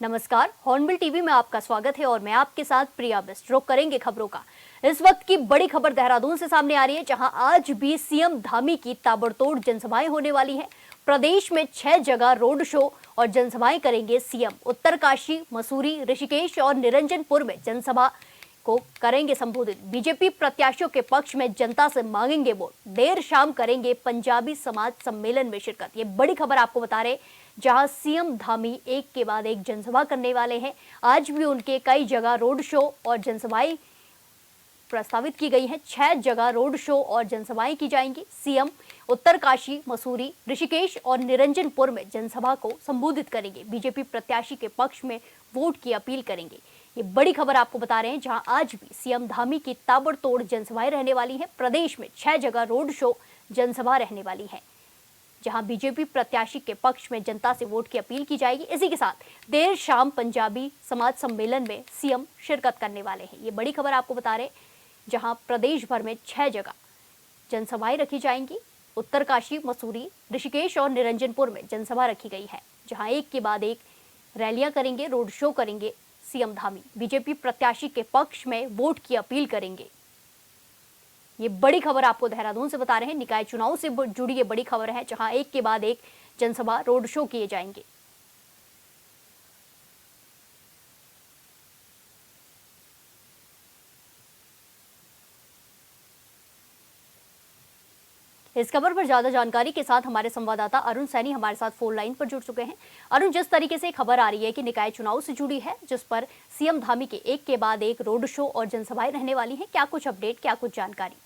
नमस्कार, hornbill TV में आपका स्वागत है और मैं आपके साथ प्रिया बेस्ट। रुक करेंगे खबरों का। इस वक्त की बड़ी खबर देहरादून से सामने आ रही है, जहां आज भी सीएम धामी की ताबड़तोड़ जनसभाएं होने वाली हैं। प्रदेश में 6 जगह रोड शो और जनसभाएं करेंगे सीएम। उत्तरकाशी, मसूरी, ऋषिकेश और निरंजनपुर में जनसभा को करेंगे संबोधित। बीजेपी प्रत्याशियों के पक्ष में जनता से मांगेंगे वोट। देर शाम करेंगे पंजाबी समाज सम्मेलन में शिरकत। ये बड़ी खबर आपको बता रहे, जहां सीएम धामी एक के बाद एक जनसभा करने वाले हैं। आज भी उनके कई जगह रोड शो और जनसभाएं प्रस्तावित की गई हैं। 6 जगह रोड शो और जनसभाएं की जाएंगी। सीएम उत्तरकाशी, मसूरी, ऋषिकेश और निरंजनपुर में जनसभा को संबोधित करेंगे। बीजेपी प्रत्याशी के पक्ष में वोट की अपील करेंगे। ये बड़ी खबर आपको बता रहे हैं, जहां आज भी सीएम धामी की ताबड़तोड़ जनसभाएं रहने वाली हैं। प्रदेश में 6 जगह रोड शो जनसभा रहने वाली है, जहां बीजेपी प्रत्याशी के पक्ष में जनता से वोट की अपील की जाएगी। इसी के साथ देर शाम पंजाबी समाज सम्मेलन में सीएम शिरकत करने वाले हैं। ये बड़ी खबर आपको बता रहे, जहां प्रदेश भर में 6 जगह जनसभाएं रखी जाएंगी। उत्तरकाशी, मसूरी, ऋषिकेश और निरंजनपुर में जनसभा रखी गई है, जहां एक के बाद एक रैलियां करेंगे, रोड शो करेंगे सीएम धामी। बीजेपी प्रत्याशी के पक्ष में वोट की अपील करेंगे। ये बड़ी खबर आपको देहरादून से बता रहे हैं। निकाय चुनाव से जुड़ी ये बड़ी खबर है, जहां एक के बाद एक जनसभा, रोड शो किए जाएंगे। इस खबर पर ज्यादा जानकारी के साथ हमारे संवाददाता अरुण सैनी हमारे साथ फोन लाइन पर जुड़ चुके हैं। अरुण, जिस तरीके से खबर आ रही है कि निकाय चुनाव से जुड़ी है, जिस पर सीएम धामी के एक के बाद एक रोड शो और जनसभाएं रहने वाली हैं, क्या कुछ अपडेट, क्या कुछ जानकारी?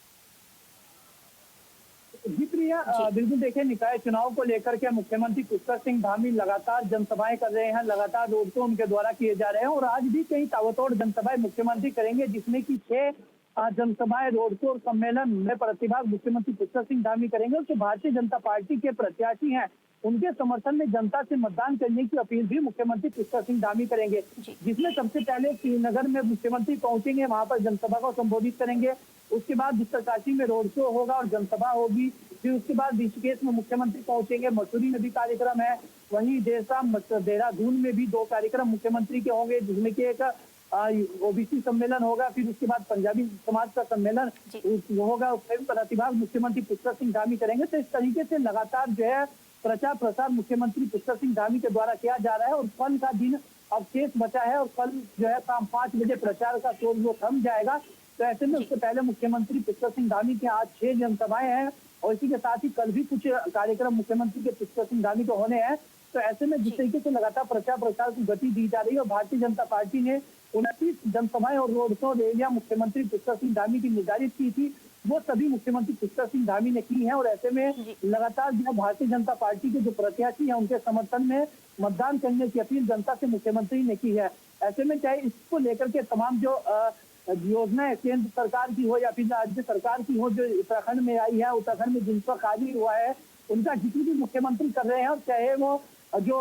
जी प्रिया, बिल्कुल देखिए, निकाय चुनाव को लेकर के मुख्यमंत्री पुष्कर सिंह धामी लगातार जनसभाएं कर रहे हैं, लगातार रोड शो उनके द्वारा किए जा रहे हैं और आज भी कई ताबड़तोड़ जनसभाएं मुख्यमंत्री करेंगे, जिसमें कि 6 जनसभाएं, रोड शो और सम्मेलन में प्रतिभाग मुख्यमंत्री पुष्कर सिंह धामी करेंगे। और जो भारतीय जनता पार्टी के प्रत्याशी हैं, उनके समर्थन में जनता से मतदान करने की अपील भी मुख्यमंत्री पुष्कर सिंह धामी करेंगे, जिसमें सबसे पहले श्रीनगर में मुख्यमंत्री पहुंचेंगे, वहां पर जनसभा को संबोधित करेंगे। उसके बाद उत्तरकाशी में रोड शो होगा और जनसभा होगी। फिर उसके बाद ऋषिकेश में मुख्यमंत्री पहुंचेंगे, मसूरी में भी कार्यक्रम है, वहीं देर शाम देहरादून में भी 2 कार्यक्रम मुख्यमंत्री के होंगे, जिसमें कि एक ओबीसी सम्मेलन होगा, फिर उसके बाद पंजाबी समाज का सम्मेलन होगा, उसमें प्रतिभाग मुख्यमंत्री पुष्कर सिंह धामी करेंगे। तो इस तरीके से लगातार जो है प्रचार प्रसार मुख्यमंत्री पुष्कर सिंह धामी के द्वारा किया जा रहा है और कल का दिन अब शेष बचा है और कल जो है शाम 5 बजे प्रचार का शोर वो थम जाएगा। तो ऐसे में उससे पहले मुख्यमंत्री पुष्कर सिंह धामी के आज 6 जनसभाएं हैं और इसी के साथ ही कल भी कुछ कार्यक्रम मुख्यमंत्री के पुष्कर सिंह धामी को होने हैं। तो ऐसे में जिस तरीके से लगातार प्रचार प्रसार की गति दी जा रही है और भारतीय जनता पार्टी ने 29 जनसभाएं और रोड शो रैलियां मुख्यमंत्री पुष्कर सिंह धामी की निर्धारित की थी, वो सभी मुख्यमंत्री पुष्कर सिंह धामी ने की है। और ऐसे में लगातार जो भारतीय जनता पार्टी के जो प्रत्याशी हैं, उनके समर्थन में मतदान करने की अपील जनता से मुख्यमंत्री ने की है। ऐसे में चाहे इसको लेकर के तमाम जो योजनाएं केंद्र सरकार की हो या फिर राज्य सरकार की हो, जो उत्तराखंड में आई है, उत्तराखंड में जिन पर कार्य हुआ है, उनका जिक्र भी मुख्यमंत्री कर रहे हैं। और चाहे वो जो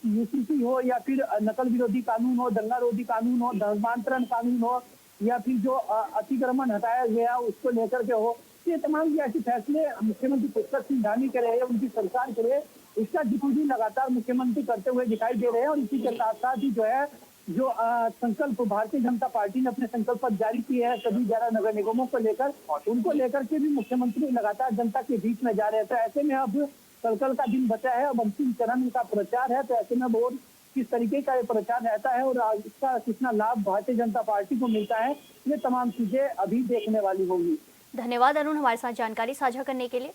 यूसीसी हो या फिर नकल विरोधी कानून हो, दंगा रोधी कानून हो, धर्मांतरण कानून हो या फिर जो अतिक्रमण हटाया गया उसको लेकर के हो, ये तमाम ऐसे फैसले मुख्यमंत्री पुष्कर सिंह धामी करे हैं, उनकी सरकार करे, इसका जिक्र भी लगातार मुख्यमंत्री करते हुए दिखाई दे रहे हैं। और इसी के साथ साथ ही जो है जो संकल्प भारतीय जनता पार्टी ने अपने संकल्प पत्र जारी किए हैं सभी 11 नगर निगमों को लेकर, उनको लेकर के भी मुख्यमंत्री लगातार जनता के बीच में जा रहे हैं। तो ऐसे में अब कल का दिन बचा है, अब अंतिम चरण का प्रचार है। तो ऐसे में वोट किस तरीके का प्रचार रहता है और इसका कितना लाभ भारतीय जनता पार्टी को मिलता है, ये तमाम चीजें अभी देखने वाली होंगी। धन्यवाद अरुण, हमारे साथ जानकारी साझा करने के लिए।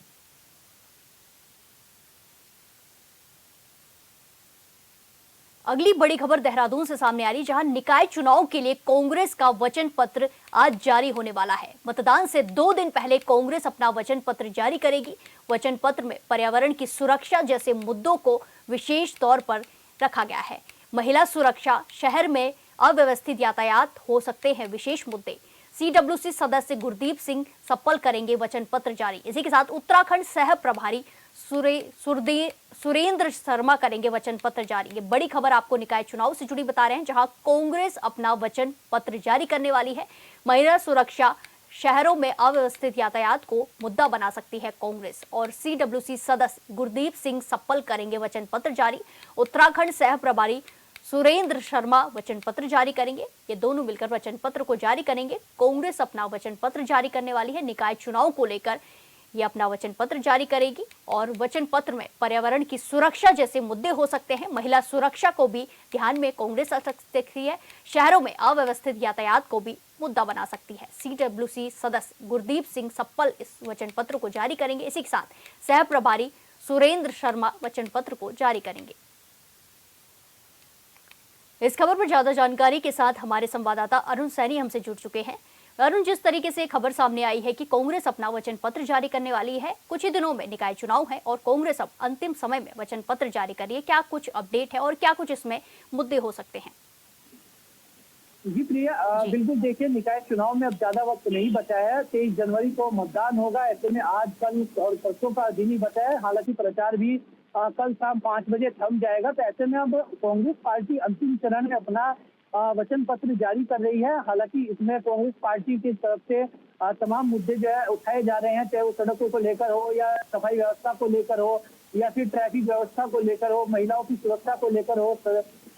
अगली बड़ी खबर देहरादून से सामने आ रही, जहां निकाय चुनाव के लिए कांग्रेस का वचन पत्र आज जारी होने वाला है। मतदान से 2 दिन पहले कांग्रेस अपना वचन पत्र जारी करेगी। वचन पत्र में पर्यावरण की सुरक्षा जैसे मुद्दों को विशेष तौर पर रखा गया है। महिला सुरक्षा, शहर में अव्यवस्थित यातायात हो सकते हैं विशेष मुद्दे। सीडब्ल्यूसी सदस्य गुरदीप सिंह सप्पल करेंगे वचन पत्र जारी। इसी के साथ उत्तराखंड सह प्रभारी सुरेंद्र शर्मा करेंगे वचन पत्र जारी। ये बड़ी खबर आपको निकाय चुनाव से जुड़ी बता रहे हैं, जहां कांग्रेस अपना वचन पत्र जारी करने वाली है। महिला सुरक्षा, शहरों में अव्यवस्थित यातायात को मुद्दा बना सकती है कांग्रेस। और सीडब्ल्यूसी सदस्य गुरदीप सिंह सप्पल करेंगे वचन पत्र जारी। उत्तराखंड सह प्रभारी सुरेंद्र शर्मा वचन पत्र जारी करेंगे। ये दोनों मिलकर वचन पत्र को जारी करेंगे। कांग्रेस अपना वचन पत्र जारी करने वाली है। निकाय चुनाव को लेकर ये अपना वचन पत्र जारी करेगी और वचन पत्र में पर्यावरण की सुरक्षा जैसे मुद्दे हो सकते हैं। महिला सुरक्षा को भी ध्यान में कांग्रेस रख सकती है। शहरों में अव्यवस्थित यातायात को भी मुद्दा बना सकती है। CWC सदस्य गुरदीप सिंह सप्पल इस वचन पत्र को जारी करेंगे। इसी के साथ सह प्रभारी सुरेंद्र शर्मा वचन पत्र को जारी करेंगे। इस खबर पर ज्यादा जानकारी के साथ हमारे संवाददाता अरुण सैनी हमसे जुड़ चुके हैं। अरुण, जिस तरीके से खबर सामने आई है कि कांग्रेस अपना वचन पत्र जारी करने वाली है, कुछ ही दिनों में निकाय चुनाव है और कांग्रेस अब अंतिम समय में वचन पत्र जारी करिए, क्या कुछ अपडेट है और क्या कुछ इसमें मुद्दे हो सकते हैं? जी प्रिया, बिल्कुल देखिए, निकाय चुनाव में अब ज्यादा वक्त नहीं बचा है। 23 जनवरी को मतदान होगा। ऐसे में आज, कल और परसों का दिन ही बचा है। हालांकि प्रचार भी कल शाम 5 बजे थम जाएगा। तो ऐसे में अब कांग्रेस पार्टी अंतिम चरण में अपना वचन पत्र जारी कर रही है। हालांकि इसमें कांग्रेस पार्टी की तरफ से तमाम मुद्दे जो है उठाए जा रहे हैं, चाहे वो सड़कों को लेकर हो या सफाई व्यवस्था को लेकर हो या फिर ट्रैफिक व्यवस्था को लेकर हो, महिलाओं की सुरक्षा को लेकर हो,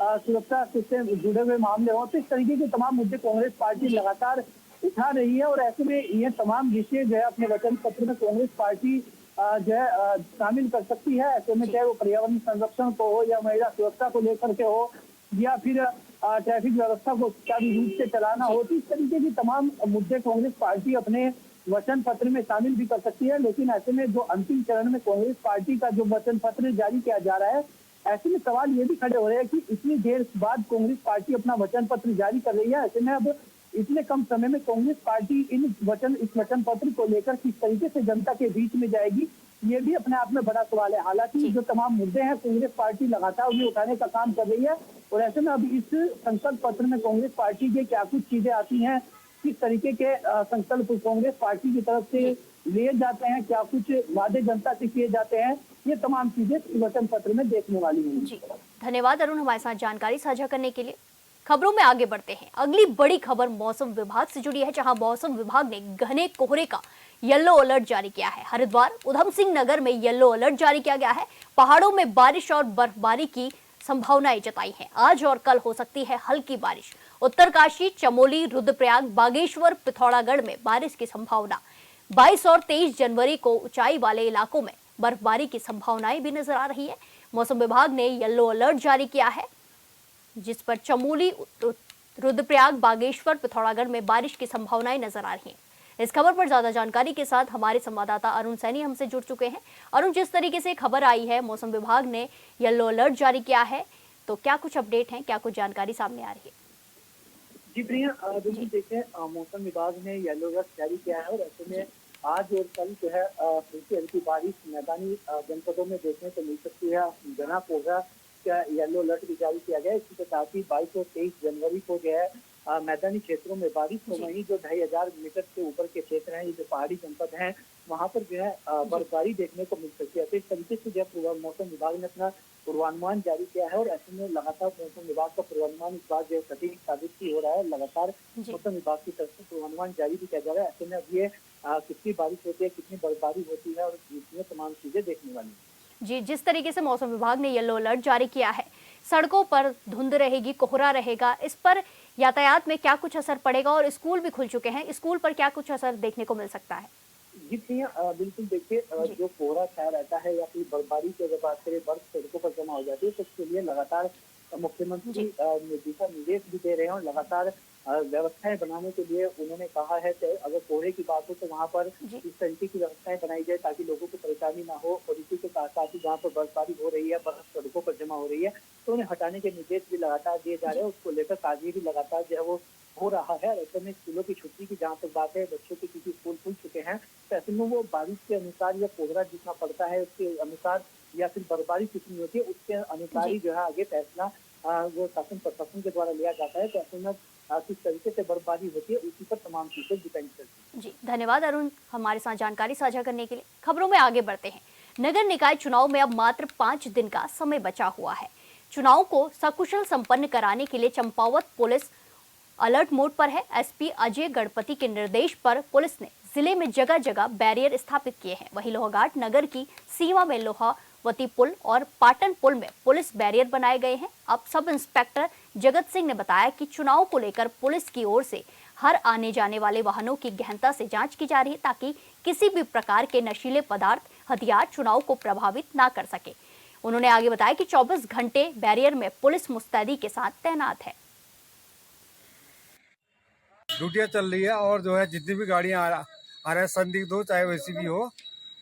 सुरक्षा से जुड़े हुए मामले हो। तो इस तरीके के तमाम मुद्दे कांग्रेस पार्टी लगातार उठा रही है और ऐसे में ये तमाम विषय जो है अपने वचन पत्र में कांग्रेस पार्टी जो है शामिल कर सकती है। ऐसे में चाहे वो पर्यावरण संरक्षण को हो या महिला सुरक्षा को लेकर के हो या फिर ट्रैफिक व्यवस्था को सुचारू रूप से चलाना हो, तो इस तरीके की तमाम मुद्दे कांग्रेस पार्टी अपने वचन पत्र में शामिल भी कर सकती है। लेकिन ऐसे में जो अंतिम चरण में कांग्रेस पार्टी का जो वचन पत्र जारी किया जा रहा है, ऐसे में सवाल ये भी खड़े हो रहे हैं कि इतनी देर बाद कांग्रेस पार्टी अपना वचन पत्र जारी कर रही है। ऐसे में अब इतने कम समय में कांग्रेस पार्टी इस वचन पत्र को लेकर किस तरीके से जनता के बीच में जाएगी, ये भी अपने आप में बड़ा सवाल है। हालांकि जो तमाम मुद्दे हैं कांग्रेस पार्टी लगातार उन्हें उठाने का काम कर रही है और ऐसे में अब इस संकल्प पत्र में कांग्रेस पार्टी के क्या कुछ चीजें आती हैं, किस तरीके के संकल्प कांग्रेस पार्टी की तरफ से लिए जाते हैं, क्या कुछ वादे जनता से किए जाते हैं, ये तमाम चीजें इस वचन पत्र में देखने वाली हैं। जी, धन्यवाद अरुण हमारे साथ जानकारी साझा करने के लिए। खबरों में आगे बढ़ते हैं। अगली बड़ी खबर मौसम विभाग से जुड़ी है, जहां मौसम विभाग ने घने कोहरे का येलो अलर्ट जारी किया है। हरिद्वार, उधम सिंह नगर में येलो अलर्ट जारी किया गया है। पहाड़ों में बारिश और बर्फबारी की संभावनाएं जताई है। आज और कल हो सकती है हल्की बारिश। उत्तरकाशी, चमोली, रुद्रप्रयाग, बागेश्वर, पिथौरागढ़ में बारिश की संभावना। 22 और 23 जनवरी को ऊंचाई वाले इलाकों में बर्फबारी की संभावनाएं भी नजर आ रही है। मौसम विभाग ने येलो अलर्ट जारी किया है, जिस पर चमोली, रुद्रप्रयाग, बागेश्वर, पिथौरागढ़ में बारिश की संभावनाएं नजर आ रही हैं। इस खबर पर ज्यादा जानकारी के साथ हमारे संवाददाता अरुण सैनी हमसे जुड़ चुके हैं। अरुण, जिस तरीके से खबर आई है मौसम विभाग ने येलो अलर्ट जारी किया है, तो क्या कुछ अपडेट है, क्या कुछ जानकारी सामने आ रही है? जी प्रिया, बिल्कुल देखिए, मौसम विभाग ने येलो अलर्ट जारी किया है और ऐसे में आज और कल जो है हल्की हल्की बारिश मैदानी जनपदों में देखने को मिल सकती है। घना कोहरा का येलो अलर्ट भी जारी किया गया है। इसके साथ ही 22 और 23 जनवरी को जो है मैदानी क्षेत्रों में बारिश, तो वहीं जो 2500 मीटर से ऊपर के क्षेत्र हैं, ये जो पहाड़ी जनपद हैं, वहां पर जो है बर्फबारी देखने को मिल सकती है। तो इस तरीके से जो मौसम विभाग ने अपना पूर्वानुमान जारी किया है और ऐसे में लगातार मौसम विभाग का पूर्वानुमान इस बार जो सटीक साबित ही हो रहा है। लगातार मौसम विभाग की तरफ से पूर्वानुमान जारी भी किया जा रहा है। ऐसे में अब ये कितनी बारिश होती है, कितनी बर्फबारी होती है और इसमें तमाम चीजें देखने वाली है। जी, जिस तरीके से मौसम विभाग ने येलो अलर्ट जारी किया है, सड़कों पर धुंध रहेगी, कोहरा रहेगा, इस पर यातायात में क्या कुछ असर पड़ेगा? और स्कूल भी खुल चुके हैं, स्कूल पर क्या कुछ असर देखने को मिल सकता है? जी बिल्कुल देखिए, जो कोहरा छाया रहता है या फिर बर्फबारी की अगर बात करें, बर्फ सड़कों पर जमा हो जाती है, तो उसके लिए लगातार मुख्यमंत्री दिशा निर्देश भी दे रहे हैं और लगातार व्यवस्थाएं बनाने के लिए उन्होंने कहा है कि अगर कोहरे की बात हो तो वहाँ पर इस तरीके की व्यवस्थाएं बनाई जाए ताकि लोगों को परेशानी ना हो। और इसी के साथ साथ ही जहाँ पर बर्फबारी हो रही है, बर्फ सड़कों पर जमा हो रही है, तो उन्हें हटाने के निर्देश भी लगातार दिए जा रहे हैं। उसको लेकर कार्य भी लगातार जो है वो हो रहा है। ऐसे में स्कूलों की छुट्टी की जहाँ तक बात है, बच्चों के क्योंकि स्कूल खुल चुके हैं, तो ऐसे में वो बारिश के अनुसार या कोहरा जितना पड़ता है उसके अनुसार या फिर बर्फबारी कितनी होती है उसके अनुसार ही जो है आगे फैसला वो शासन प्रशासन के द्वारा लिया जाता है। तो ऐसे में किस तरीके से बर्फबारी होती है उसी पर तमाम चीजें डिपेंड करती है। जी, धन्यवाद अरुण हमारे साथ जानकारी साझा करने के लिए। खबरों में आगे बढ़ते हैं। नगर निकाय चुनाव में अब मात्र 5 दिन का समय बचा हुआ है। चुनाव को सकुशल संपन्न कराने के लिए चंपावत पुलिस अलर्ट मोड पर है। एसपी अजय गणपति के निर्देश पर पुलिस ने जिले में जगह जगह बैरियर स्थापित किए हैं। वहीं लोहाघाट नगर की सीमा में लोहा वती पुल और पाटन पुल में पुलिस बैरियर बनाए गए हैं। अब सब इंस्पेक्टर जगत सिंह ने बताया कि चुनाव को लेकर पुलिस की ओर से हर आने जाने वाले वाहनों की गहनता से जांच की जा रही है ताकि किसी भी प्रकार के नशीले पदार्थ, हथियार चुनाव को प्रभावित ना कर सके। उन्होंने आगे बताया कि 24 घंटे बैरियर में पुलिस मुस्तैदी के साथ तैनात है। ड्यूटियाँ चल रही है और जो है जितनी भी गाड़ियाँ आ रहे हैं, संदिग्ध हो चाहे वैसी भी हो,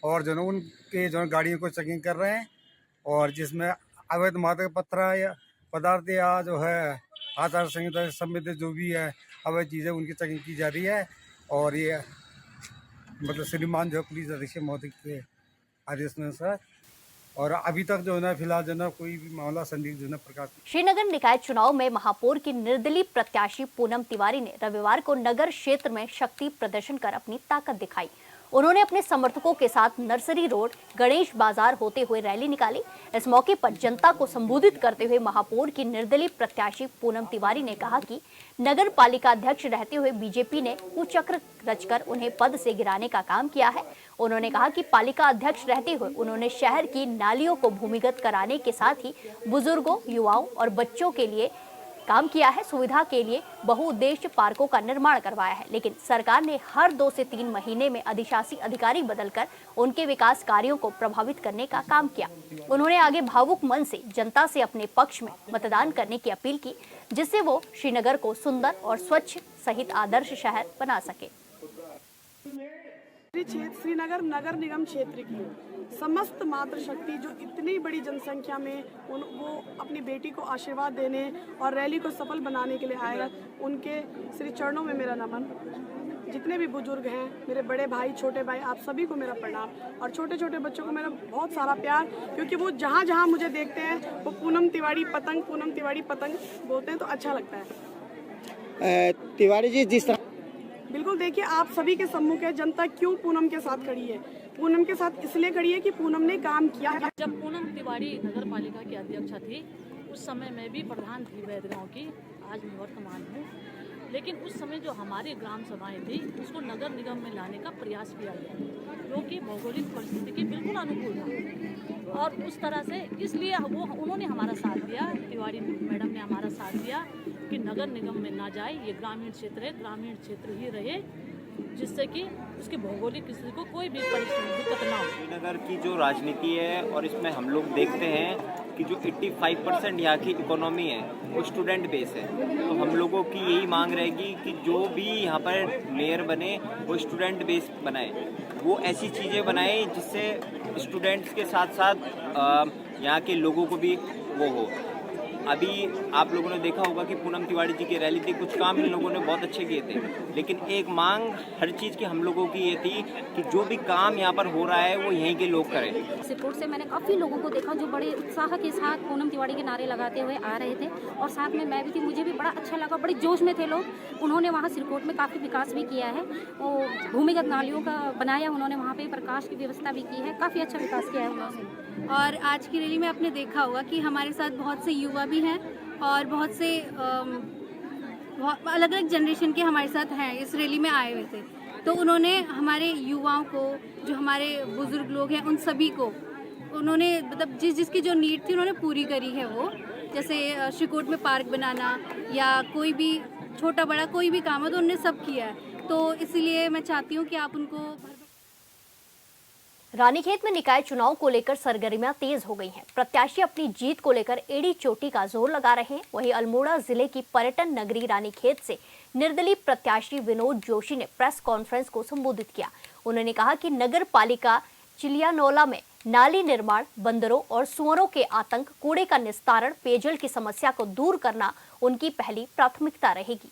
और जो है उनके जो है गाड़ियों को चेकिंग कर रहे हैं, और जिसमें अवैध मादक पदार्थ या जो है आचार संहिता से संबंधित जो भी है अवैध चीज़ें उनकी चेकिंग की जा रही है। और ये मतलब श्रीमान जो है पुलिस अधीक्षक महोदय के आदेश अनुसार, और अभी तक जो है ना फिलहाल जो है ना कोई भी मामला संदिग्ध जो है प्रकाश। श्रीनगर निकाय चुनाव में महापौर की निर्दलीय प्रत्याशी पूनम तिवारी ने रविवार को नगर क्षेत्र में शक्ति प्रदर्शन कर अपनी ताकत दिखाई। उन्होंने अपने समर्थकों के साथ नर्सरी रोड, गणेश बाजार होते हुए रैली निकाली। इस मौके पर जनता को संबोधित करते हुए महापौर की निर्दलीय प्रत्याशी पूनम तिवारी ने कहा कि नगर पालिका अध्यक्ष रहते हुए बीजेपी ने कुचक्र रचकर उन्हें पद से गिराने का काम किया है। उन्होंने कहा कि पालिका अध्यक्ष रहते हुए उन्होंने शहर की नालियों को भूमिगत कराने के साथ ही बुजुर्गों, युवाओं और बच्चों के लिए काम किया है। सुविधा के लिए बहुउद्देश्य पार्कों का निर्माण करवाया है, लेकिन सरकार ने हर 2 से 3 महीने में अधिशासी अधिकारी बदलकर उनके विकास कार्यों को प्रभावित करने का काम किया। उन्होंने आगे भावुक मन से जनता से अपने पक्ष में मतदान करने की अपील की, जिससे वो श्रीनगर को सुंदर और स्वच्छ सहित आदर्श शहर बना सके। श्रीनगर नगर निगम क्षेत्र की समस्त मातृशक्ति जो इतनी बड़ी जनसंख्या में वो अपनी बेटी को आशीर्वाद देने और रैली को सफल बनाने के लिए आएगा, उनके श्री चरणों में मेरा नमन। जितने भी बुजुर्ग हैं, मेरे बड़े भाई, छोटे भाई, आप सभी को मेरा प्रणाम, और छोटे छोटे बच्चों को मेरा बहुत सारा प्यार, क्योंकि वो जहाँ जहाँ मुझे देखते हैं वो पूनम तिवारी पतंग बोलते हैं, तो अच्छा लगता है। तिवारी जी, जिस तरह बिल्कुल, देखिए आप सभी के सम्मुख है, जनता क्यों पूनम के साथ खड़ी है। पूनम के साथ इसलिए खड़ी है कि पूनम ने काम किया। जब पूनम तिवारी नगर पालिका की अध्यक्ष थी, उस समय मैं भी प्रधान थी वैद गाँव की, आज मैं वर्तमान हूँ। लेकिन उस समय जो हमारी ग्राम सभाएं थी उसको नगर निगम में लाने का प्रयास किया गया, जो कि भौगोलिक परिस्थिति के बिल्कुल अनुकूल था, और उस तरह से इसलिए उन्होंने हमारा साथ दिया, तिवारी मैडम ने हमारा साथ दिया कि नगर निगम में ना जाए, ये ग्रामीण क्षेत्र है, ग्रामीण क्षेत्र ही रहे, जिससे कि उसकी भौगोलिक स्थिति को कोई भी दिक्कत ना हो। श्रीनगर की जो राजनीति है, और इसमें हम लोग देखते हैं कि जो 85% यहाँ की इकोनॉमी है वो स्टूडेंट बेस है, तो हम लोगों की यही मांग रहेगी कि जो भी यहाँ पर मेयर बने वो स्टूडेंट बेस बनाए, वो ऐसी चीज़ें बनाए जिससे स्टूडेंट्स के साथ साथ यहाँ के लोगों को भी वो हो। अभी आप लोगों ने देखा होगा कि पूनम तिवारी जी की रैली थी, कुछ काम इन लोगों ने बहुत अच्छे किए थे, लेकिन एक मांग हर चीज़ की हम लोगों की ये थी कि जो भी काम यहाँ पर हो रहा है वो यहीं के लोग करें। सिरकोट से मैंने काफ़ी लोगों को देखा जो बड़े उत्साह के साथ पूनम तिवारी के नारे लगाते हुए आ रहे थे, और साथ में मैं भी थी, मुझे भी बड़ा अच्छा लगा, बड़े जोश में थे लोग। उन्होंने वहाँ सिरकोट में काफ़ी विकास भी किया है, वो भूमिगत नालियों का बनाया उन्होंने, वहाँ पर प्रकाश की व्यवस्था भी की है, काफ़ी अच्छा विकास किया है उन्होंने। और आज की रैली में आपने देखा होगा कि हमारे साथ बहुत से युवा भी हैं और बहुत से अलग अलग जनरेशन के हमारे साथ हैं, इस रैली में आए हुए थे। तो उन्होंने हमारे युवाओं को, जो हमारे बुजुर्ग लोग हैं, उन सभी को उन्होंने मतलब जिसकी जो नीड थी उन्होंने पूरी करी है। वो जैसे श्रीकोट में पार्क बनाना या कोई भी छोटा बड़ा कोई भी काम है तो उन्होंने सब किया है। तो इसीलिए मैं चाहती हूँ कि आप उनको। रानीखेत में निकाय चुनाव को लेकर सरगर्मियां तेज हो गई हैं। प्रत्याशी अपनी जीत को लेकर एड़ी चोटी का जोर लगा रहे हैं। वहीं अल्मोड़ा जिले की पर्यटन नगरी रानीखेत से निर्दलीय प्रत्याशी विनोद जोशी ने प्रेस कॉन्फ्रेंस को संबोधित किया। उन्होंने कहा कि नगर पालिका चिलियानोला में नाली निर्माण, बंदरों और सुअरों के आतंक, कूड़े का निस्तारण, पेयजल की समस्या को दूर करना उनकी पहली प्राथमिकता रहेगी।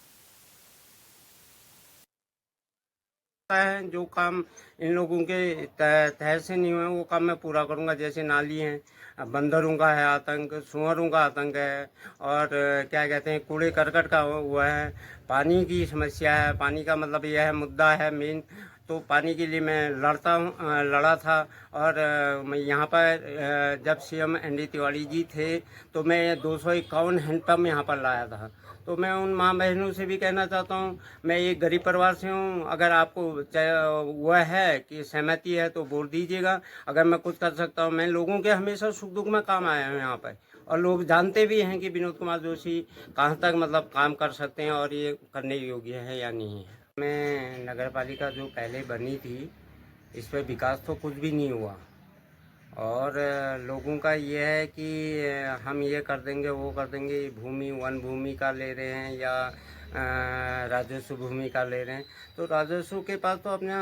है जो काम इन लोगों के तहत से नहीं हुए वो काम मैं पूरा करूंगा। जैसे नाली है, बंदरों का है आतंक, सुअरों का आतंक है, और क्या कहते हैं कूड़े करकट का हुआ है, पानी की समस्या है, पानी का मतलब यह है मुद्दा है मेन। तो पानी के लिए मैं लड़ा था। और मैं यहाँ पर जब सीएम एनडी तिवारी जी थे तो मैं 251 हैंडपम्प यहाँ पर लाया था। तो मैं उन माँ बहनों से भी कहना चाहता हूँ, मैं एक गरीब परिवार से हूँ, अगर आपको वह है कि सहमति है तो वोट दीजिएगा। अगर मैं कुछ कर सकता हूँ, मैं लोगों के हमेशा सुख दुख में काम आया हूँ यहाँ पर, और लोग जानते भी हैं कि विनोद कुमार जोशी कहाँ तक मतलब काम कर सकते हैं और ये करने योग्य है या नहीं है। मैं नगर पालिका जो पहले बनी थी इस पर विकास तो कुछ भी नहीं हुआ, और लोगों का ये है कि हम ये कर देंगे वो कर देंगे, भूमि वन भूमि का ले रहे हैं या राजस्व भूमि का ले रहे हैं। तो राजस्व के पास तो अपना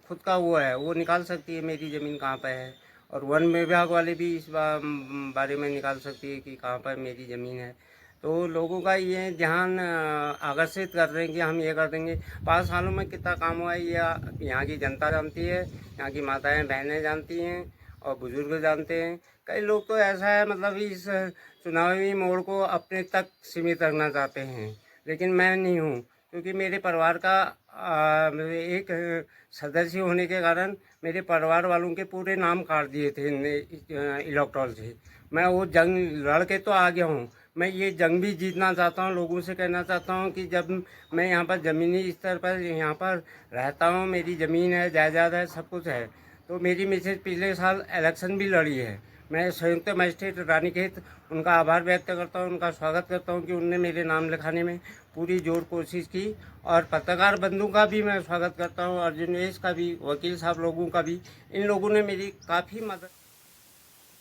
खुद का वो है, वो निकाल सकती है मेरी ज़मीन कहाँ पे है, और वन विभाग वाले भी इस बारे में निकाल सकती है कि कहाँ पर मेरी ज़मीन है। तो लोगों का ये ध्यान आकर्षित कर रहे हैं कि हम ये कर देंगे। 5 सालों में कितना काम हुआ है ये यहाँ की जनता जानती है, यहाँ की माताएं बहनें जानती हैं और बुजुर्ग जानते हैं। कई लोग तो ऐसा है मतलब इस चुनावी मोड़ को अपने तक सीमित रखना चाहते हैं, लेकिन मैं नहीं हूँ, क्योंकि मेरे परिवार का एक सदस्य होने के कारण मेरे परिवार वालों के पूरे नाम काट दिए थे इलेक्टोरल से। मैं वो जंग लड़ के तो आ गया हूँ, मैं ये जंग भी जीतना चाहता हूँ। लोगों से कहना चाहता हूँ कि जब मैं यहाँ पर ज़मीनी स्तर पर यहाँ पर रहता हूँ, मेरी ज़मीन है, जायदाद है, सब कुछ है। तो मेरी मिसेज पिछले साल इलेक्शन भी लड़ी है। मैं संयुक्त मजिस्ट्रेट रानीखेत उनका आभार व्यक्त करता हूँ, उनका स्वागत करता हूँ कि उनने मेरे नाम लिखाने में पूरी जोर कोशिश की। और पत्रकार बंधु का भी मैं स्वागत करता हूँ, अर्जुन वेश का भी, वकील साहब लोगों का भी। इन लोगों ने मेरी काफ़ी मदद।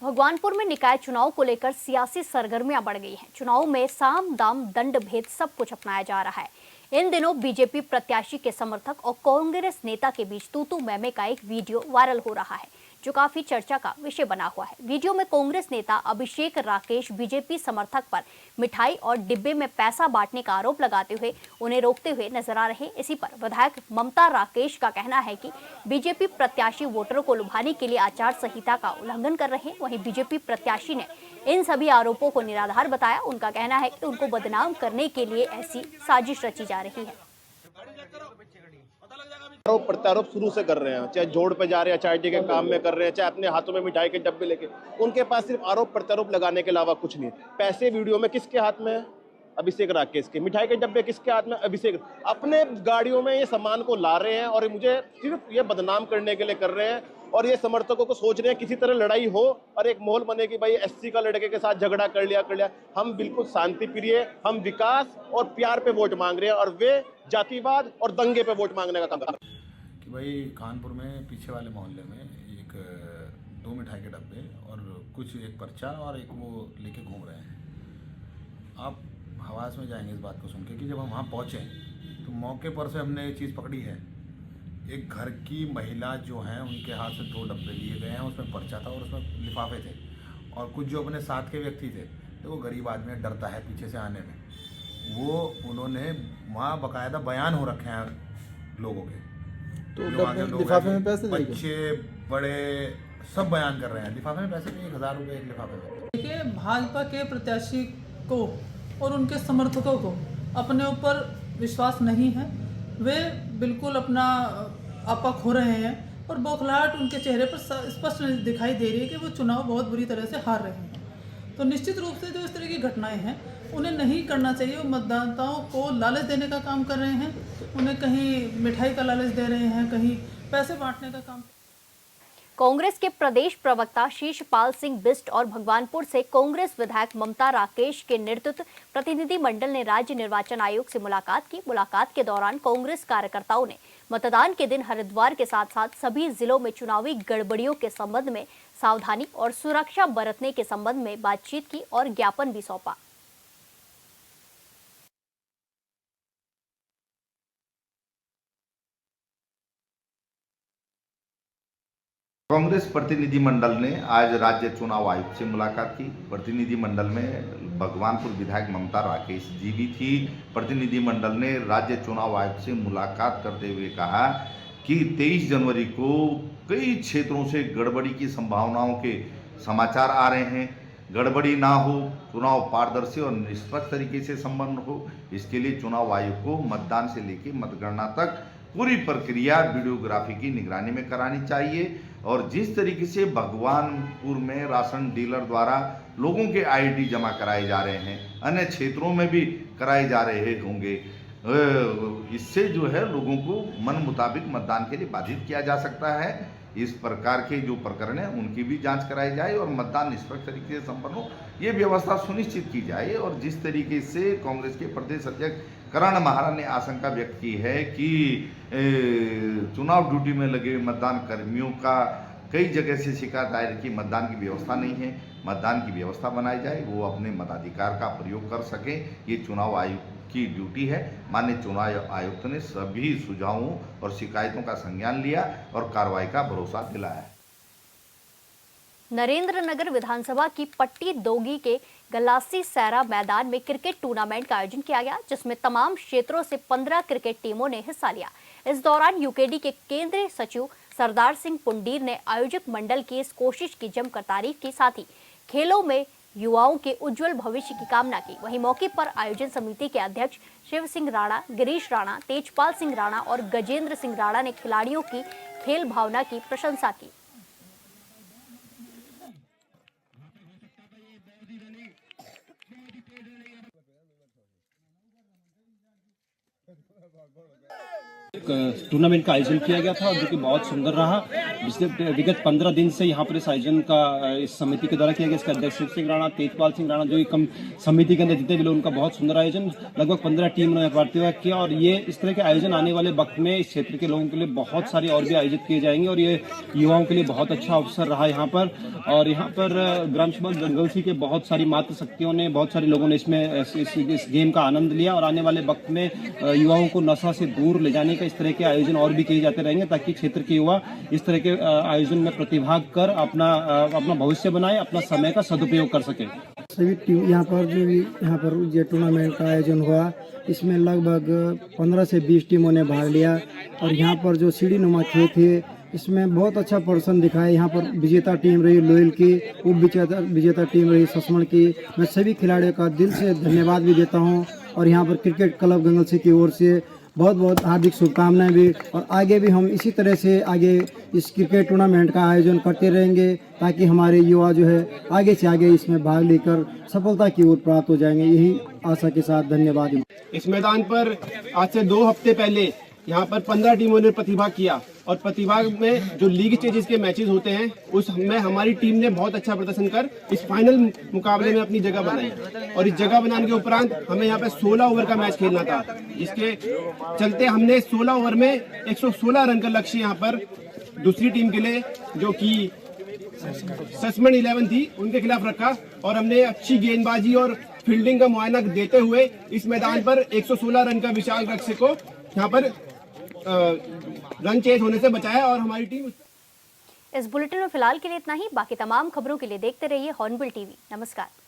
भगवानपुर में निकाय चुनाव को लेकर सियासी सरगर्मियां बढ़ गई हैं। चुनाव में साम दाम दंड भेद सब कुछ अपनाया जा रहा है। इन दिनों बीजेपी प्रत्याशी के समर्थक और कांग्रेस नेता के बीच तू मैमे का एक वीडियो वायरल हो रहा है, जो काफी चर्चा का विषय बना हुआ है। वीडियो में कांग्रेस नेता अभिषेक राकेश बीजेपी समर्थक पर मिठाई और डिब्बे में पैसा बांटने का आरोप लगाते हुए उन्हें रोकते हुए नजर आ रहे। इसी पर विधायक ममता राकेश का कहना है कि बीजेपी प्रत्याशी वोटरों को लुभाने के लिए आचार संहिता का उल्लंघन कर रहे हैं। वहीं बीजेपी प्रत्याशी ने इन सभी आरोपों को निराधार बताया। उनका कहना है कि उनको बदनाम करने के लिए ऐसी साजिश रची जा रही है। आरोप प्रत्यारोप शुरू से कर रहे हैं, चाहे जोड़ पे जा रहे हैं, चाहे के काम में कर रहे हैं, चाहे अपने हाथों में मिठाई के डब्बे लेके। उनके पास सिर्फ आरोप प्रत्यारोप लगाने के अलावा कुछ नहीं। पैसे वीडियो में किसके हाथ में है? अभिषेक राकेश के। मिठाई के डब्बे किसके हाथ में? अभिषेक। अपने गाड़ियों में ये सामान को ला रहे हैं और मुझे सिर्फ ये बदनाम करने के लिए कर रहे हैं। और ये समर्थकों को सोच रहे हैं किसी तरह लड़ाई हो और एक माहौल बने कि भाई एससी का लड़के के साथ झगड़ा कर लिया। हम बिल्कुल शांति प्रिय, हम विकास और प्यार पे वोट मांग रहे हैं, और वे जातिवाद और दंगे पे वोट मांगने का काम कर रहे हैं। कि भाई कानपुर में पीछे वाले मोहल्ले में एक 2 मिठाई के डब्बे और कुछ एक पर्चा और एक वो लेके घूम रहे हैं। आप हवास में जाएंगे इस बात को सुन के कि जब हम वहाँ पहुँचे तो मौके पर से हमने ये चीज़ पकड़ी है। एक घर की महिला जो हैं उनके हाथ से 2 डब्बे लिए गए हैं, उसमें पर्चा था और उसमें लिफाफे थे, और कुछ जो अपने साथ के व्यक्ति थे, तो वो गरीब आदमी डरता है पीछे से आने में, वो उन्होंने वहाँ बाकायदा बयान हो रखे हैं लोगों के। तो लिफाफे में पैसे, बच्चे बड़े सब बयान कर रहे हैं। लिफाफे में पैसे नहीं, 1000 रुपये एक लिफाफे में। देखिए, भाजपा के प्रत्याशी को और उनके समर्थकों को अपने ऊपर विश्वास नहीं है। वे बिल्कुल अपना आपा खो रहे हैं और बौखलाहट उनके चेहरे पर स्पष्ट दिखाई दे रही है कि वो चुनाव बहुत बुरी तरह से हार रहे हैं। तो निश्चित रूप से जो इस तरह की घटनाएं हैं उन्हें नहीं करना चाहिए। वो मतदाताओं को लालच देने का काम कर रहे हैं, उन्हें कहीं मिठाई का लालच दे रहे हैं, कहीं पैसे बांटने का काम। कांग्रेस के प्रदेश प्रवक्ता शीशपाल सिंह बिष्ट और भगवानपुर से कांग्रेस विधायक ममता राकेश के नेतृत्व प्रतिनिधि मंडल ने राज्य निर्वाचन आयोग से मुलाकात की। मुलाकात के दौरान कांग्रेस कार्यकर्ताओं ने मतदान के दिन हरिद्वार के साथ साथ सभी जिलों में चुनावी गड़बड़ियों के संबंध में सावधानी और सुरक्षा बरतने के संबंध में बातचीत की और ज्ञापन भी सौंपा। कांग्रेस प्रतिनिधि मंडल ने आज राज्य चुनाव आयुक्त से मुलाकात की। प्रतिनिधि मंडल में भगवानपुर विधायक ममता राकेश जी भी थी। प्रतिनिधि मंडल ने राज्य चुनाव आयुक्त से मुलाकात करते हुए कहा कि 23 जनवरी को कई क्षेत्रों से गड़बड़ी की संभावनाओं के समाचार आ रहे हैं। गड़बड़ी ना हो, चुनाव पारदर्शी और निष्पक्ष तरीके से संपन्न हो, इसके लिए चुनाव आयोग को मतदान से लेकर मतगणना तक पूरी प्रक्रिया वीडियोग्राफी की निगरानी में करानी चाहिए। और जिस तरीके से भगवानपुर में राशन डीलर द्वारा लोगों के आईडी जमा कराए जा रहे हैं, अन्य क्षेत्रों में भी कराए जा रहे होंगे, इससे जो है लोगों को मन मुताबिक मतदान के लिए बाधित किया जा सकता है। इस प्रकार के जो प्रकरण है उनकी भी जांच कराई जाए और मतदान निष्पक्ष तरीके से संपन्न हो, ये व्यवस्था सुनिश्चित की जाए। और जिस तरीके से कांग्रेस के प्रदेश अध्यक्ष करण महारा ने आशंका व्यक्त की है कि चुनाव ड्यूटी में लगे मतदान कर्मियों का कई जगह से शिकायत आए कि मतदान की व्यवस्था नहीं है, मतदान की व्यवस्था बनाई जाए, वो अपने मताधिकार का प्रयोग कर सकें, ये चुनाव आयोग की ड्यूटी है। माननीय चुनाव आयुक्त ने सभी सुझावों और शिकायतों का संज्ञान लिया और कार्रवाई का भरोसा दिलाया। नरेंद्रनगर विधानसभा की पट्टी दोगी के गलासी सैरा मैदान में क्रिकेट टूर्नामेंट का आयोजन किया गया, जिसमें तमाम क्षेत्रों से 15 क्रिकेट टीमों ने हिस्सा लिया। इस दौरान यूकेडी के केंद्रीय सचिव सरदार सिंह पुंडीर ने आयोजक मंडल की इस कोशिश की जमकर तारीफ की, साथ ही खेलों में युवाओं के उज्जवल भविष्य की कामना की। वहीं मौके पर आयोजन समिति के अध्यक्ष शिव सिंह राणा, गिरीश राणा, तेजपाल सिंह राणा और गजेंद्र सिंह राणा ने खिलाड़ियों की खेल भावना की प्रशंसा की। टूर्नामेंट का आयोजन किया गया था जो कि बहुत सुंदर रहा। पिछले विगत 15 दिन से यहाँ पर इस आयोजन का इस समिति के द्वारा किया गया। इसका अध्यक्ष शिव सिंह राणा, तेजपाल सिंह राणा जो कि कम समिति के अंदर जितने भी लोग, उनका बहुत सुंदर आयोजन, लगभग 15 टीम ने प्रतिभाग किया। और ये इस तरह के आयोजन आने वाले वक्त में इस क्षेत्र के लोगों के लिए बहुत सारे और भी आयोजित किए जाएंगे और ये युवाओं के लिए बहुत अच्छा अवसर रहा यहाँ पर। और यहाँ पर ग्राम सभा गंगलसी के बहुत सारी मातृ शक्तियों ने, बहुत सारे लोगों ने इसमें इस गेम का आनंद लिया और आने वाले वक्त में युवाओं को नशा से दूर ले जाने का इस तरह के आयोजन और भी किए जाते रहेंगे, ताकि क्षेत्र के युवा इस तरह के आयोजन में प्रतिभाग कर अपना भविष्य बनाए, अपना समय का सदुपयोग कर सके। सभी टीम यहाँ पर जो टूर्नामेंट का आयोजन हुआ, इसमें लगभग 15 से 20 टीमों ने भाग लिया। और यहाँ पर जो सीढ़ी नुमा खेल थे, इसमें बहुत अच्छा प्रदर्शन दिखाया। यहाँ पर विजेता टीम रही लोयल की, उप विजेता टीम रही ससमण की। मैं सभी खिलाड़ियों का दिल से धन्यवाद भी देता हूँ और यहाँ पर क्रिकेट क्लब गंगलसी की ओर से बहुत बहुत हार्दिक शुभकामनाएं भी। और आगे भी हम इसी तरह से आगे इस क्रिकेट टूर्नामेंट का आयोजन करते रहेंगे, ताकि हमारे युवा जो है आगे से आगे इसमें भाग लेकर सफलता की ओर प्राप्त हो जाएंगे। यही आशा के साथ धन्यवाद। इस मैदान पर आज से 2 हफ्ते पहले यहाँ पर 15 टीमों ने प्रतिभाग किया और प्रतिभाग में जो लीग स्टेजेस के मैचेस होते हैं उसमें हमारी टीम ने बहुत अच्छा प्रदर्शन कर इस फाइनल मुकाबले में अपनी जगह बनाई। और इस जगह बनाने के उपरांत हमें यहाँ पे 16 ओवर का मैच खेलना था, जिसके चलते हमने 16 ओवर में 116 रन का लक्ष्य यहाँ पर दूसरी टीम के लिए, जो कि ससमण 11 थी, उनके खिलाफ रखा। और हमने अच्छी गेंदबाजी और फील्डिंग का मुआयना देते हुए इस मैदान पर 116 रन का विशाल लक्ष्य को यहाँ पर रन चेज होने से बचाया और हमारी टीम। इस बुलेटिन में फिलहाल के लिए इतना ही। बाकी तमाम खबरों के लिए देखते रहिए हॉर्नबिल टीवी। नमस्कार।